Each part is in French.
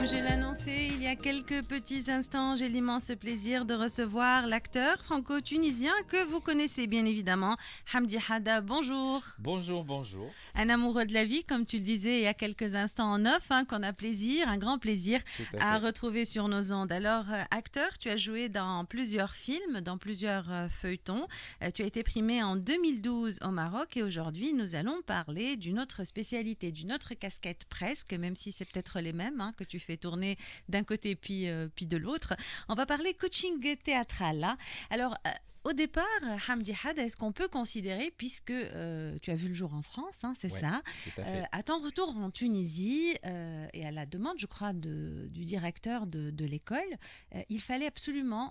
Comme je l'annonçais il y a quelques petits instants, j'ai l'immense plaisir de recevoir l'acteur franco-tunisien que vous connaissez bien évidemment, Hamdi Hada. Bonjour. Bonjour, bonjour. Un amoureux de la vie, comme tu le disais il y a quelques instants en off, qu'on a plaisir, un grand plaisir Tout à à fait. retrouver sur nos ondes. Alors, acteur, tu as joué dans plusieurs films, dans plusieurs feuilletons. Tu as été primé en 2012 au Maroc et aujourd'hui, nous allons parler d'une autre spécialité, d'une autre casquette presque, même si c'est peut-être les mêmes que tu fais tourner d'un côté puis de l'autre. On va parler coaching théâtral. Alors, au départ, Hamdi Had, est-ce qu'on peut considérer, puisque tu as vu le jour en France, c'est Ouais, ça, tout à fait. à ton retour en Tunisie, et à la demande, je crois, du directeur de l'école, il fallait absolument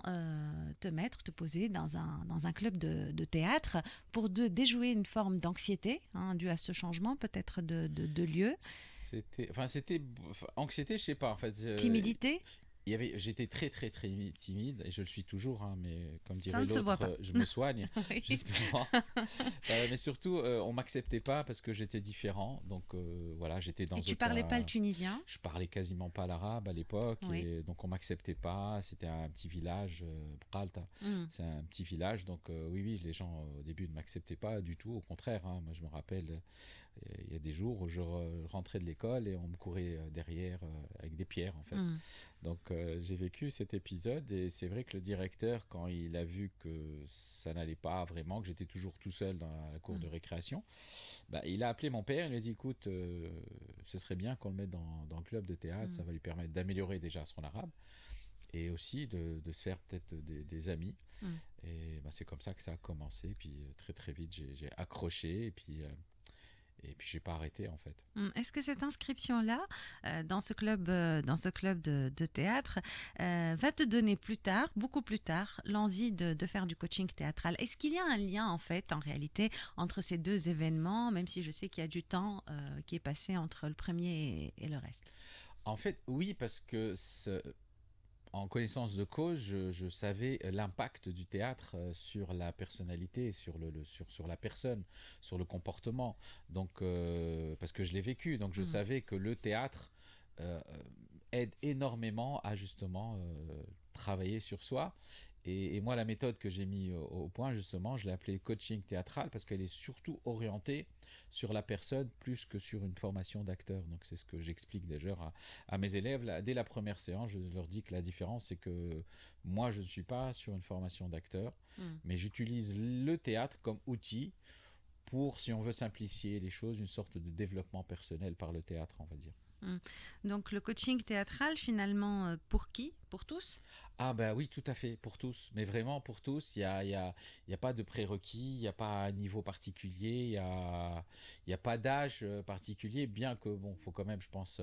te poser dans un club de théâtre pour déjouer une forme d'anxiété due à ce changement peut-être de lieu, Anxiété, je sais pas. En fait, timidité. j'étais très, très, très timide et je le suis toujours, hein, mais comme Ça dirait ne se voit l'autre, pas. je me soigne, Oui. justement. Mais surtout, on m'acceptait pas parce que j'étais différent. Donc, voilà, j'étais dans Et tu parlais pas le aucun. tunisien. Je parlais quasiment pas l'arabe à l'époque Oui. et donc on m'acceptait pas. C'était un petit village, Bralta. Mm. C'est un petit village, donc oui, oui, les gens au début ne m'acceptaient pas du tout. Au contraire, hein. Moi je me rappelle, il y a des jours où je rentrais de l'école et on me courait derrière avec des pierres en fait. Mm. Donc j'ai vécu cet épisode et c'est vrai que le directeur, quand il a vu que ça n'allait pas vraiment, que j'étais toujours tout seul dans la cour de Mm. récréation, bah, il a appelé mon père, il lui a dit écoute, ce serait bien qu'on le mette dans le club de théâtre, ça Mm. va lui permettre d'améliorer déjà son arabe et aussi de se faire peut-être des amis. Mm. Et bah, c'est comme ça que ça a commencé, puis très très vite j'ai accroché et puis j'ai pas arrêté en fait. Est-ce que cette inscription-là, dans ce club de théâtre, va te donner plus tard, beaucoup plus tard, l'envie de faire du coaching théâtral? Est-ce qu'il y a un lien, en fait, en réalité, entre ces deux événements, même si je sais qu'il y a du temps qui est passé entre le premier et le reste? En fait, oui, parce que en connaissance de cause, je savais l'impact du théâtre sur la personnalité, sur la personne, sur le comportement. Donc, parce que je l'ai vécu, donc je Mm. savais que le théâtre euh, aide énormément à justement travailler sur soi. Et moi, la méthode que j'ai mis au point, justement, je l'ai appelée coaching théâtral parce qu'elle est surtout orientée sur la personne plus que sur une formation d'acteur. Donc, c'est ce que j'explique déjà à mes élèves. Là, dès la première séance, je leur dis que la différence, c'est que moi, je ne suis pas sur une formation d'acteur, Mm. mais j'utilise le théâtre comme outil pour, si on veut simplifier les choses, une sorte de développement personnel par le théâtre, on va dire. Mm. Donc, le coaching théâtral, finalement, pour qui? Pour tous? Ah bah oui, tout à fait, pour tous. Mais vraiment pour tous, il y a pas de prérequis, il n'y a pas un niveau particulier, il y a pas d'âge particulier, bien que, bon, faut quand même, je pense,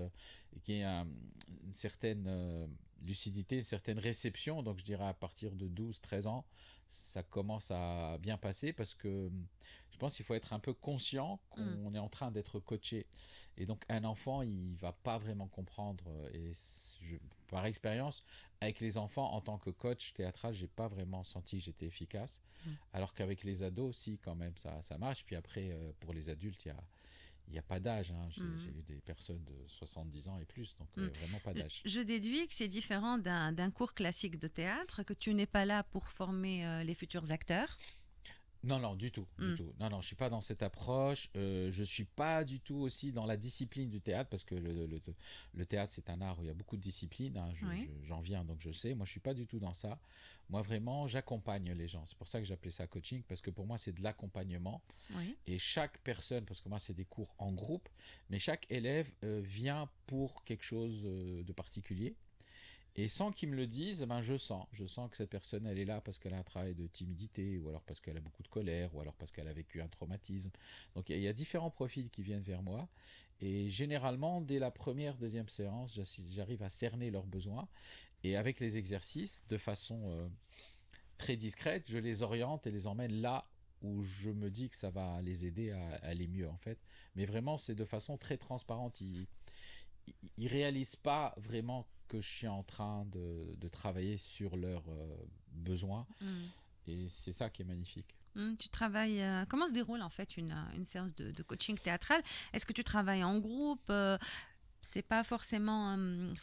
qu'il y ait une certaine lucidité, une certaine réception. Donc je dirais à partir de 12 13 ans, ça commence à bien passer parce que je pense qu'il faut être un peu conscient Mm. qu'on est en train d'être coaché. Et donc un enfant, il va pas vraiment comprendre. Par expérience, avec les enfants, en tant que coach théâtral, j'ai pas vraiment senti que j'étais efficace. Mm. Alors qu'avec les ados, aussi, quand même, ça marche. Puis après, pour les adultes, il y a pas d'âge, hein. J'ai Mm. eu des personnes de 70 ans et plus, donc Mm. vraiment pas d'âge. Je déduis que c'est différent d'un cours classique de théâtre, que tu n'es pas là pour former les futurs acteurs. Non, non, du tout, du Mm. tout. Non, non, je suis pas dans cette approche. Je suis pas du tout aussi dans la discipline du théâtre parce que le théâtre c'est un art où il y a beaucoup de disciplines, hein. Oui. J'en viens donc je le sais. Moi, je suis pas du tout dans ça. Moi, vraiment, j'accompagne les gens. C'est pour ça que j'appelais ça coaching parce que pour moi, c'est de l'accompagnement Oui. et chaque personne, parce que moi, c'est des cours en groupe, mais chaque élève vient pour quelque chose de particulier. Et sans qu'ils me le disent, ben je sens que cette personne, elle est là parce qu'elle a un travail de timidité, ou alors parce qu'elle a beaucoup de colère, ou alors parce qu'elle a vécu un traumatisme. Donc il y a différents profils qui viennent vers moi. Et généralement, dès la première, deuxième séance, j'arrive à cerner leurs besoins. Et avec les exercices, de façon très discrète, je les oriente et les emmène là où je me dis que ça va les aider à aller mieux, en fait. Mais vraiment, c'est de façon très transparente. Ils réalisent pas vraiment que je suis en train de travailler sur leurs besoins. Mm. Et c'est ça qui est magnifique. Tu travailles. Comment se déroule en fait une séance de coaching théâtral? Est-ce que tu travailles en groupe? c'est pas forcément,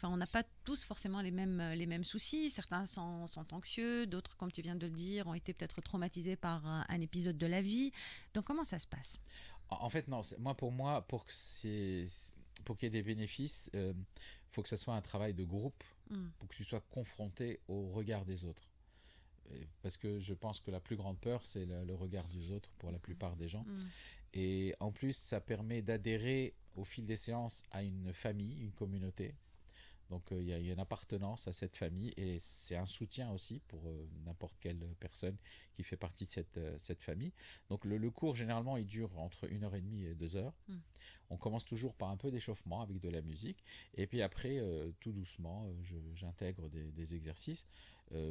on n'a pas tous forcément les mêmes soucis. Certains sont anxieux, d'autres, comme tu viens de le dire, ont été peut-être traumatisés par un épisode de la vie. Donc, comment ça se passe? En fait, non. Moi, pour qu'il y ait des bénéfices, faut que ça soit un travail de groupe, Mm, pour que tu sois confronté au regard des autres. Parce que je pense que la plus grande peur, c'est le regard des autres pour la plupart des gens. mm, Et en plus, ça permet d'adhérer au fil des séances à une famille, une communauté. Donc il y a une appartenance à cette famille et c'est un soutien aussi pour n'importe quelle personne qui fait partie de cette famille. Donc le cours, généralement, il dure entre 1 heure et demie et 2 heures. mm. On commence toujours par un peu d'échauffement avec de la musique. Et puis après, tout doucement, j'intègre des exercices.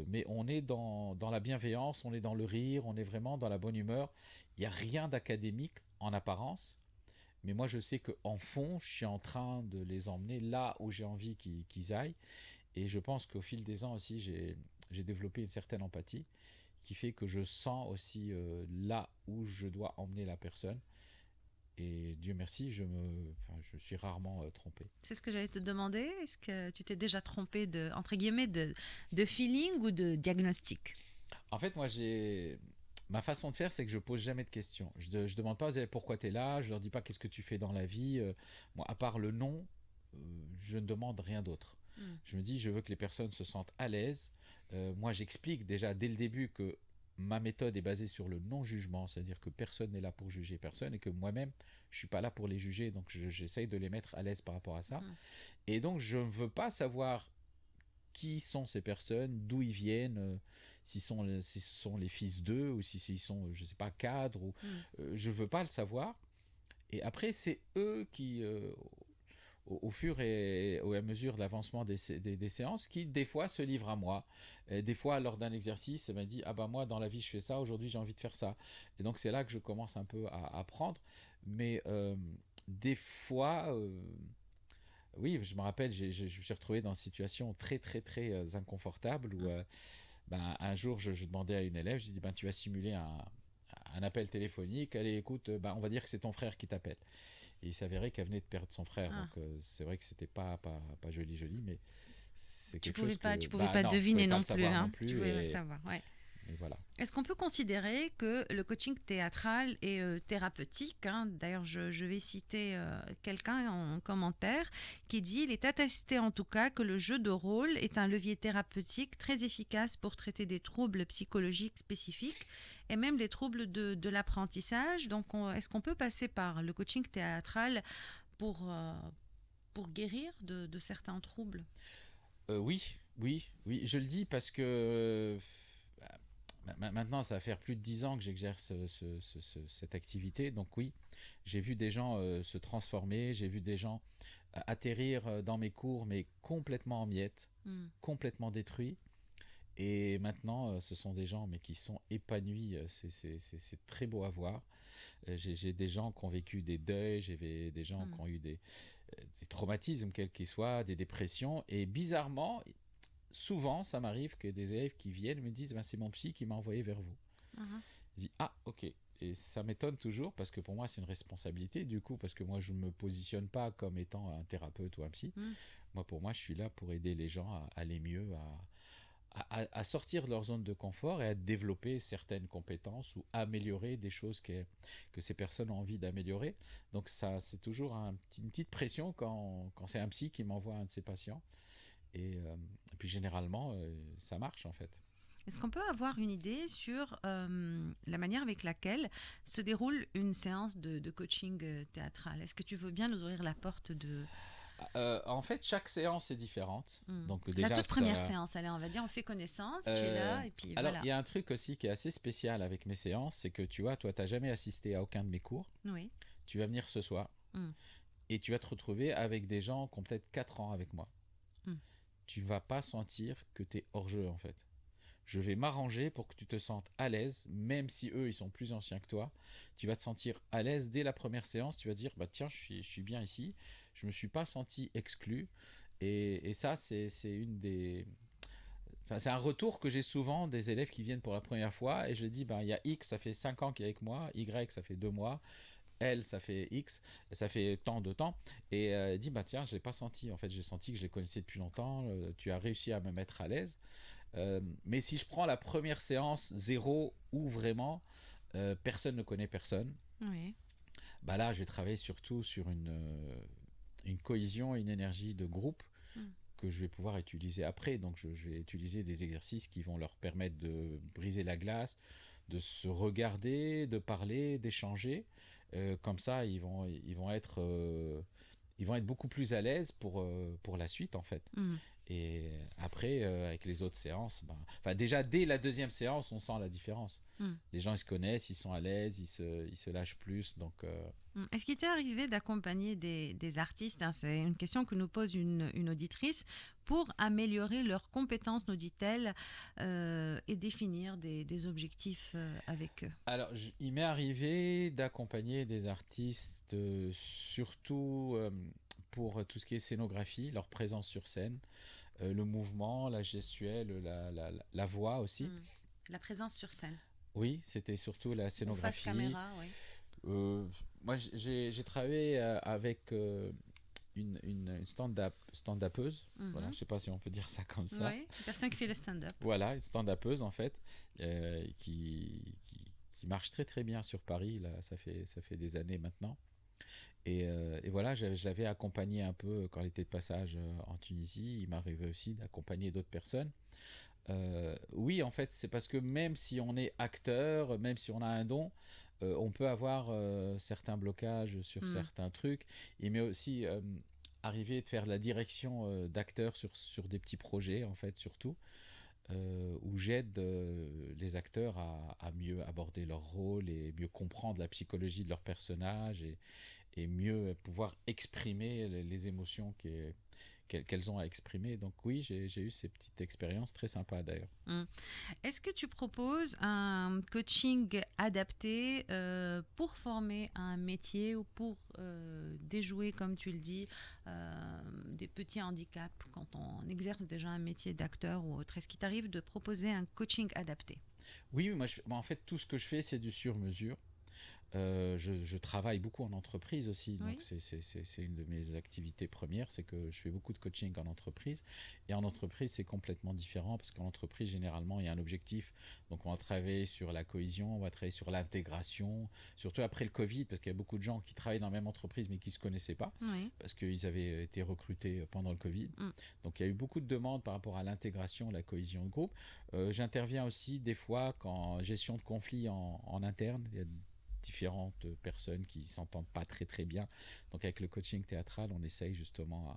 Mais on est dans la bienveillance, on est dans le rire, on est vraiment dans la bonne humeur. Il n'y a rien d'académique en apparence. Mais moi, je sais qu'en fond, je suis en train de les emmener là où j'ai envie qu'ils aillent. Et je pense qu'au fil des ans aussi, j'ai développé une certaine empathie qui fait que je sens aussi là où je dois emmener la personne. Et Dieu merci, je suis rarement trompé. C'est ce que j'allais te demander. Est-ce que tu t'es déjà trompé entre guillemets, de feeling ou de diagnostic? En fait, ma façon de faire, c'est que je pose jamais de questions. Je demande pas aux élèves pourquoi tu es là, je leur dis pas qu'est-ce que tu fais dans la vie. Moi, à part le nom, je ne demande rien d'autre. Mm, Je me dis, je veux que les personnes se sentent à l'aise. Moi, j'explique déjà dès le début que ma méthode est basée sur le non-jugement, c'est-à-dire que personne n'est là pour juger personne et que moi-même, je suis pas là pour les juger, donc j'essaye de les mettre à l'aise par rapport à ça. mm, Et donc, je ne veux pas savoir qui sont ces personnes, d'où ils viennent, si ce sont les fils d'eux ou s'ils sont, je sais pas, cadres. mm. Je veux pas le savoir. Et après, c'est eux qui, au fur et à mesure de l'avancement des séances, qui des fois se livrent à moi. Et des fois, lors d'un exercice, elle m'a dit, ah bah moi, dans la vie, je fais ça, aujourd'hui, j'ai envie de faire ça. Et donc, c'est là que je commence un peu à apprendre. Mais des fois, oui, je me rappelle, je me suis retrouvé dans une situation très, très, très inconfortable où ben, un jour, je demandais à une élève, je lui dis, ben, tu vas simuler un appel téléphonique. Allez, écoute, ben, on va dire que c'est ton frère qui t'appelle. Et il s'avérait qu'elle venait de perdre son frère. Ah, Donc, c'est vrai que c'était pas joli, joli, mais c'est tu quelque pouvais chose pas, que, tu pouvais bah pas non, je pouvais deviner pas non le plus, savoir non hein. Tu plus. pouvais pas le savoir, ouais. Et voilà. Est-ce qu'on peut considérer que le coaching théâtral est thérapeutique, hein? D'ailleurs, je vais citer quelqu'un en commentaire qui dit: il est attesté en tout cas que le jeu de rôle est un levier thérapeutique très efficace pour traiter des troubles psychologiques spécifiques et même les troubles de l'apprentissage. Donc, est-ce qu'on peut passer par le coaching théâtral pour, euh, pour guérir de certains troubles? Oui, oui, oui. Je le dis parce que maintenant, ça va faire plus de 10 ans que j'exerce cette activité. Donc oui, j'ai vu des gens se transformer, j'ai vu des gens atterrir dans mes cours, mais complètement en miettes, Hmm. complètement détruits. Et maintenant, ce sont des gens mais qui sont épanouis. C'est très beau à voir. J'ai des gens qui ont vécu des deuils, j'ai des gens qui Hmm. ont eu des traumatismes, quels qu'ils soient, des dépressions. Et bizarrement, souvent, ça m'arrive que des élèves qui viennent me disent ben, c'est mon psy qui m'a envoyé vers vous. Mhm. Je dis ah, ok. Et ça m'étonne toujours parce que pour moi, c'est une responsabilité du coup, parce que moi, je ne me positionne pas comme étant un thérapeute ou un psy. Hmm. Moi, pour moi, je suis là pour aider les gens à aller mieux, à sortir de leur zone de confort et à développer certaines compétences ou améliorer des choses que ces personnes ont envie d'améliorer. Donc ça, c'est toujours une petite pression quand c'est un psy qui m'envoie un de ses patients. Et puis généralement, ça marche en fait. Est-ce qu'on peut avoir une idée sur la manière avec laquelle se déroule une séance de coaching théâtral? Est-ce que tu veux bien nous ouvrir la porte de... En fait, chaque séance est différente. Hmm. Donc La déjà, toute première ça, séance, allez, on va dire, on fait connaissance, tu es euh, là, et puis alors, voilà. il y a un truc aussi qui est assez spécial avec mes séances, c'est que tu vois, toi, tu n'as jamais assisté à aucun de mes cours. Oui. Tu vas venir ce soir Hmm. et tu vas te retrouver avec des gens qui ont peut-être 4 ans avec moi. Hmm. Tu ne vas pas sentir que tu es hors jeu en fait. Je vais m'arranger pour que tu te sentes à l'aise, même si eux, ils sont plus anciens que toi. Tu vas te sentir à l'aise dès la première séance. Tu vas dire, bah tiens, je suis bien ici. Je ne me suis pas senti exclu. Et ça, c'est une des... Enfin, c'est un retour que j'ai souvent des élèves qui viennent pour la première fois. Et je dis, bah, il y a X, ça fait 5 ans qu'il est avec moi. Y, ça fait 2 mois. elle, ça fait X, ça fait tant de temps. Et elle dit, bah tiens, je l'ai pas senti. En fait, j'ai senti que je les connaissais depuis longtemps. Tu as réussi à me mettre à l'aise. Mais si je prends la première séance, zéro, où vraiment personne ne connaît personne, Oui. bah là, je vais travailler surtout sur une cohésion et une énergie de groupe Mm. que je vais pouvoir utiliser après. Donc, je vais utiliser des exercices qui vont leur permettre de briser la glace, de se regarder, de parler, d'échanger. Comme ça, ils vont être beaucoup plus à l'aise pour la suite, en fait. Mm. Et après, avec les autres séances, ben, enfin, déjà dès la deuxième séance, on sent la différence. Mm. Les gens, ils se connaissent, ils sont à l'aise, ils se lâchent plus. Donc, Est-ce qu'il t'est arrivé d'accompagner des artistes, hein, c'est une question que nous pose une auditrice, pour améliorer leurs compétences, nous dit-elle, et définir des objectifs avec eux? alors, il m'est arrivé d'accompagner des artistes, surtout pour tout ce qui est scénographie, leur présence sur scène, le mouvement, la gestuelle, la voix aussi. Mm. La présence sur scène. Oui, c'était surtout la Ou face scénographie. caméra, oui. Euh, moi, j'ai travaillé avec une stand-upeuse. Voilà, je Mhm. ne sais pas si on peut dire ça comme ça. Oui, une personne qui fait le stand-up. Voilà, une stand-upeuse en fait, qui marche très très bien sur Paris. Là, ça fait des années maintenant. Et voilà, je l'avais accompagnée un peu quand elle était de passage en Tunisie. Il m'arrivait aussi d'accompagner d'autres personnes. Oui, en fait, c'est parce que même si on est acteur, même si on a un don, on peut avoir certains blocages sur Mm. certains trucs. Il m'est aussi arrivé de faire la direction d'acteurs sur des petits projets, en fait, surtout, où j'aide les acteurs à mieux aborder leur rôle et mieux comprendre la psychologie de leur personnage et mieux pouvoir exprimer les émotions qu'elles ont à exprimer. Donc oui, j'ai eu ces petites expériences très sympas d'ailleurs. Mm. Est-ce que tu proposes un coaching adapté pour former un métier ou pour déjouer, comme tu le dis, des petits handicaps quand on exerce déjà un métier d'acteur ou autre? Est-ce qu'il t'arrive de proposer un coaching adapté? Oui, moi, en fait, tout ce que je fais, c'est du sur-mesure. Je travaille beaucoup en entreprise aussi, donc Oui. c'est une de mes activités premières, c'est que je fais beaucoup de coaching en entreprise. Et en entreprise, c'est complètement différent parce qu'en entreprise, généralement, il y a un objectif. Donc, on va travailler sur la cohésion, on va travailler sur l'intégration, surtout après le Covid, parce qu'il y a beaucoup de gens qui travaillent dans la même entreprise mais qui ne se connaissaient pas Oui. parce qu'ils avaient été recrutés pendant le Covid. Mm. Donc, il y a eu beaucoup de demandes par rapport à l'intégration, la cohésion de groupe. J'interviens aussi des fois quand gestion de conflits en interne. Il y a différentes personnes qui s'entendent pas très très bien. Donc avec le coaching théâtral, on essaye justement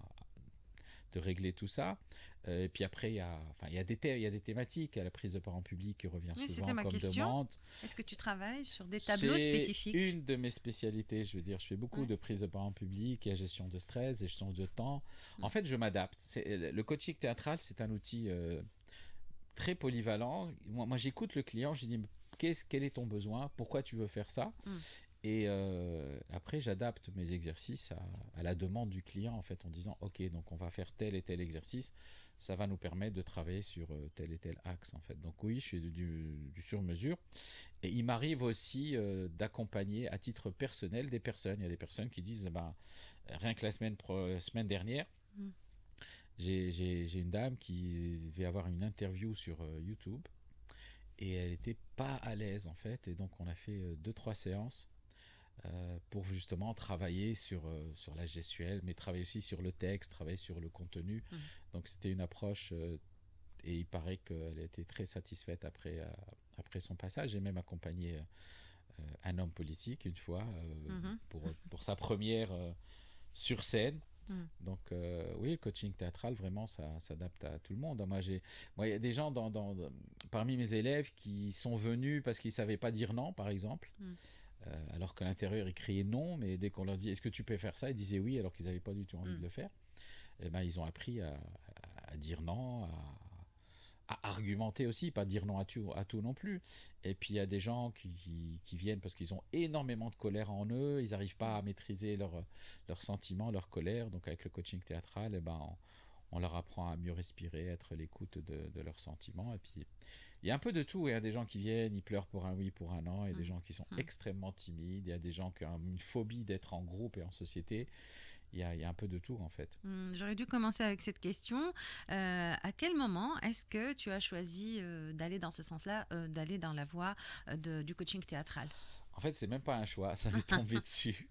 de régler tout ça. Et puis après, il y a des thématiques. Il y a la prise de parole publique qui revient Oui, c'était souvent ma comme question. demande. Est-ce que tu travailles sur des tableaux C'est spécifiques? une de mes spécialités, je veux dire. Je fais beaucoup Oui. de prise de parole publique, il y a gestion de stress, gestion de temps. En Mm. fait, je m'adapte. Le coaching théâtral, c'est un outil très polyvalent. Moi j'écoute le client, je dis quel est ton besoin, pourquoi tu veux faire ça, Mm. et après j'adapte mes exercices à la demande du client en fait en disant ok donc on va faire tel et tel exercice, ça va nous permettre de travailler sur tel et tel axe en fait. Donc oui, je fais du sur-mesure et il m'arrive aussi d'accompagner à titre personnel des personnes. Il y a des personnes qui disent bah, rien que la semaine dernière, Mm. j'ai une dame qui devait avoir une interview sur YouTube et elle n'était pas à l'aise en fait. Et donc on a fait deux, trois séances pour justement travailler sur la gestuelle, mais travailler aussi sur le texte, travailler sur le contenu. Mm. Donc c'était une approche et il paraît qu'elle a été très satisfaite après son passage. J'ai même accompagné un homme politique une fois Mhm. pour sa première sur scène. Mm. Donc oui, le coaching théâtral, vraiment, ça s'adapte à tout le monde. Moi, il y a des gens parmi mes élèves qui sont venus parce qu'ils ne savaient pas dire non, par exemple, Mm. alors qu'à l'intérieur, ils criaient non, mais dès qu'on leur dit est-ce que tu peux faire ça, ils disaient oui, alors qu'ils n'avaient pas du tout envie de Mm. le faire. Et ben, ils ont appris à dire non, à argumenter aussi, pas dire non à tout non plus. Et puis il y a des gens qui viennent parce qu'ils ont énormément de colère en eux, ils n'arrivent pas à maîtriser leurs sentiments, leur colère. Donc avec le coaching théâtral, eh ben, on leur apprend à mieux respirer, être à l'écoute de leurs sentiments. Et puis, il y a un peu de tout. Il y a des gens qui viennent, ils pleurent pour un oui, pour un non. Il y a des gens qui sont extrêmement timides. Il y a des gens qui ont une phobie d'être en groupe et en société. Il y a un peu de tout, en fait. J'aurais dû commencer avec cette question. À quel moment est-ce que tu as choisi d'aller dans ce sens-là, d'aller dans la voie du coaching théâtral? En fait, c'est même pas un choix, ça m'est tombé dessus.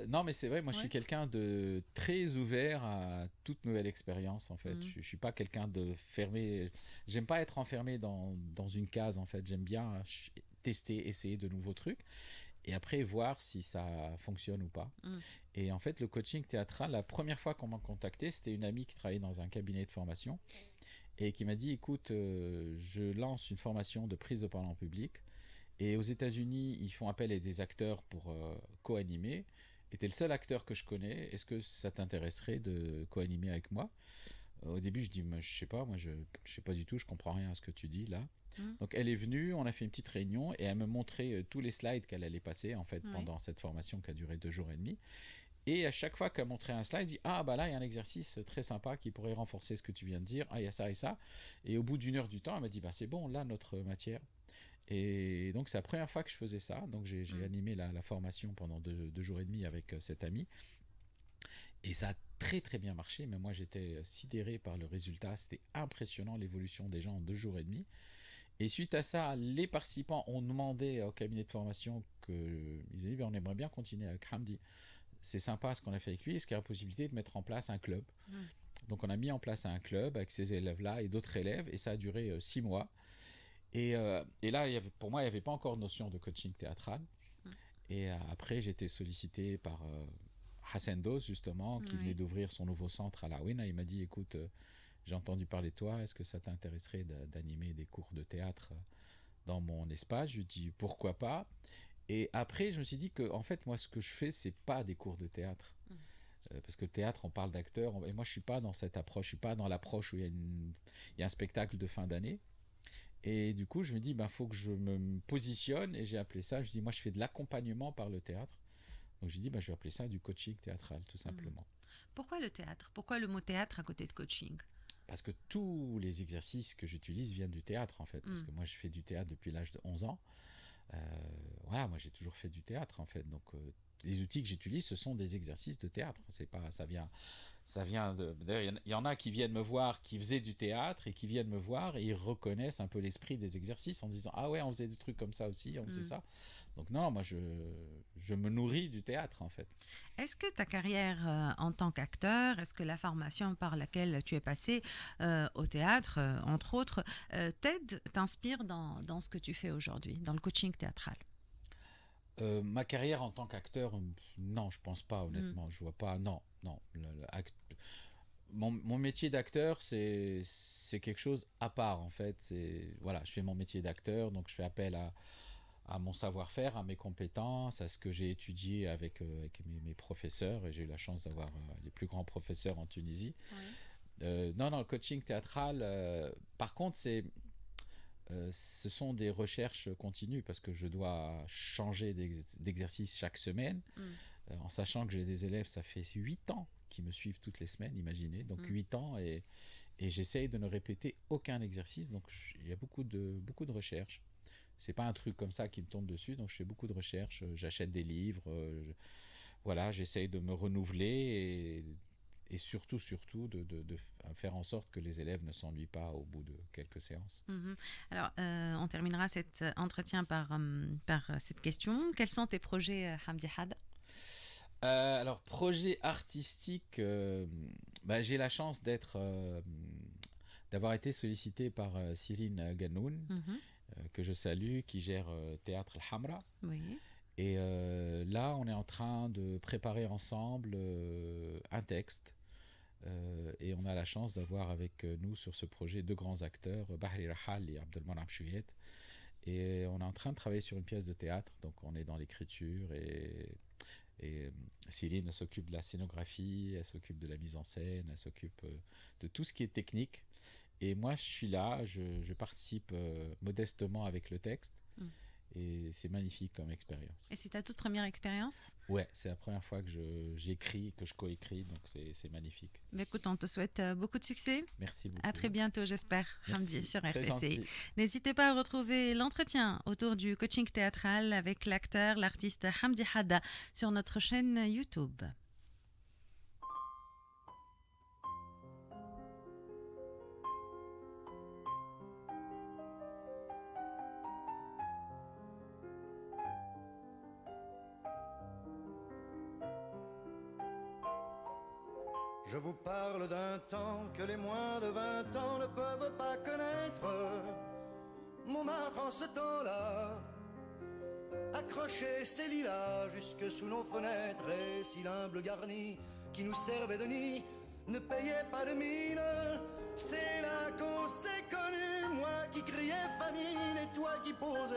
Non, mais c'est vrai, moi je suis Ouais. quelqu'un de très ouvert à toute nouvelle expérience, en fait. Mm. Je suis pas quelqu'un de fermé. J'aime pas être enfermé dans une case, en fait. J'aime bien tester, essayer de nouveaux trucs et après voir si ça fonctionne ou pas. Mm. Et en fait, le coaching théâtral, la première fois qu'on m'a contacté, c'était une amie qui travaillait dans un cabinet de formation et qui m'a dit, écoute, je lance une formation de prise de parole en public. Et aux États-Unis, ils font appel à des acteurs pour co-animer. Et tu es le seul acteur que je connais. Est-ce que ça t'intéresserait de co-animer avec moi? Au début, je dis, je sais pas, moi je sais pas du tout, je comprends rien à ce que tu dis là. Mm. Donc elle est venue, on a fait une petite réunion et elle me montrait tous les slides qu'elle allait passer en fait Oui. pendant cette formation qui a duré 2 jours et demi. Et à chaque fois qu'elle montrait un slide, elle dit ah bah là il y a un exercice très sympa qui pourrait renforcer ce que tu viens de dire. Ah il y a ça et ça. Et au bout d'une heure du temps, elle m'a dit bah c'est bon là notre matière. Et donc, c'est la première fois que je faisais ça. Donc, j'ai Mm. animé la formation pendant 2 jours et demi avec cette amie. Et ça a très, très bien marché. Mais moi, j'étais sidéré par le résultat. C'était impressionnant, l'évolution des gens en 2 jours et demi. Et suite à ça, les participants ont demandé au cabinet de formation qu'ils avaient dit ben, on aimerait bien continuer avec Hamdi. C'est sympa ce qu'on a fait avec lui. Est-ce qu'il y a la possibilité de mettre en place un club? Mm. Donc, on a mis en place un club avec ces élèves-là et d'autres élèves. Et ça a duré 6 mois. Et là, pour moi, il n'y avait pas encore de notion de coaching théâtral. Mm. Et après, j'ai été sollicité par Hassan Doz, justement, qui venait Oui. d'ouvrir son nouveau centre à La Ouina. Il m'a dit, écoute, j'ai entendu parler de toi, est-ce que ça t'intéresserait d'animer des cours de théâtre dans mon espace? Je lui ai dit, pourquoi pas? Et après, je me suis dit que, en fait, moi, ce que je fais, c'est pas des cours de théâtre. Mm. Parce que le théâtre, on parle d'acteurs, et moi, je suis pas dans cette approche, je suis pas dans l'approche où il y a un spectacle de fin d'année. Et du coup, je me dis, ben, faut que je me positionne. Et j'ai appelé ça, je dis, moi, je fais de l'accompagnement par le théâtre. Donc, j'ai dit, ben, je vais appeler ça du coaching théâtral, tout Mm. simplement. Pourquoi le théâtre? Pourquoi le mot théâtre à côté de coaching? Parce que tous les exercices que j'utilise viennent du théâtre, en fait. Parce Mm. que moi, je fais du théâtre depuis l'âge de 11 ans. Euh, voilà, moi, j'ai toujours fait du théâtre, en fait. Donc, les outils que j'utilise, ce sont des exercices de théâtre. C'est pas, ça vient de. D'ailleurs, il y en a qui viennent me voir, qui faisaient du théâtre et qui viennent me voir et ils reconnaissent un peu l'esprit des exercices en disant ah ouais, on faisait des trucs comme ça aussi, on faisait Mm. ça. Donc non, moi je me nourris du théâtre en fait. Est-ce que ta carrière en tant qu'acteur, est-ce que la formation par laquelle tu es passé au théâtre, entre autres, t'aide, t'inspire dans ce que tu fais aujourd'hui, dans le coaching théâtral? Ma carrière en tant qu'acteur, non, je pense pas Mm. honnêtement. Je vois pas. Non, non. Mon métier d'acteur, c'est quelque chose à part en fait. Voilà, je fais mon métier d'acteur, donc je fais appel à mon savoir-faire, à mes compétences, à ce que j'ai étudié avec mes professeurs. Et j'ai eu la chance d'avoir les plus grands professeurs en Tunisie. Oui. Non, non, le coaching théâtral, par contre, ce sont des recherches continues parce que je dois changer d'exercice chaque semaine, Mm. en sachant que j'ai des élèves, ça fait 8 ans qui me suivent toutes les semaines, imaginez. Donc Mm. 8 ans et j'essaye de ne répéter aucun exercice. Donc il y a beaucoup de recherches. C'est pas un truc comme ça qui me tombe dessus, donc je fais beaucoup de recherches, j'achète des livres, voilà, j'essaye de me renouveler et surtout de faire en sorte que les élèves ne s'ennuient pas au bout de quelques séances. Mhm. Alors, on terminera cet entretien par cette question. Quels sont tes projets, Hamdi Had? Alors, projet artistique, bah, j'ai la chance d'avoir été sollicité par Cyrine Ganoun, Mhm. que je salue, qui gère Théâtre El Hamra. Oui. Et là, on est en train de préparer ensemble un texte. Et on a la chance d'avoir avec nous sur ce projet deux grands acteurs, Bahri Rahal et Abdelmanam Chouiet. Et on est en train de travailler sur une pièce de théâtre, donc on est dans l'écriture et Céline s'occupe de la scénographie, elle s'occupe de la mise en scène, elle s'occupe de tout ce qui est technique. Et moi, je suis là, je participe modestement avec le texte. Mm. Et c'est magnifique comme expérience. Et c'est ta toute première expérience? Ouais, c'est la première fois que j'écris, que je coécris, donc c'est magnifique. Mais écoute, on te souhaite beaucoup de succès. Merci beaucoup. À très bientôt, j'espère, Merci, Hamdi, sur très RTC. gentil. N'hésitez pas à retrouver l'entretien autour du coaching théâtral avec l'acteur, l'artiste Hamdi Hadda sur notre chaîne YouTube. Je vous parle d'un temps que les moins de 20 ans ne peuvent pas connaître. Montmartre en ce temps-là accrochait ses lilas jusque sous nos fenêtres, et si l'humble garni qui nous servait de nid ne payait pas de mine, c'est là qu'on s'est connus, moi qui criais famine et toi qui posais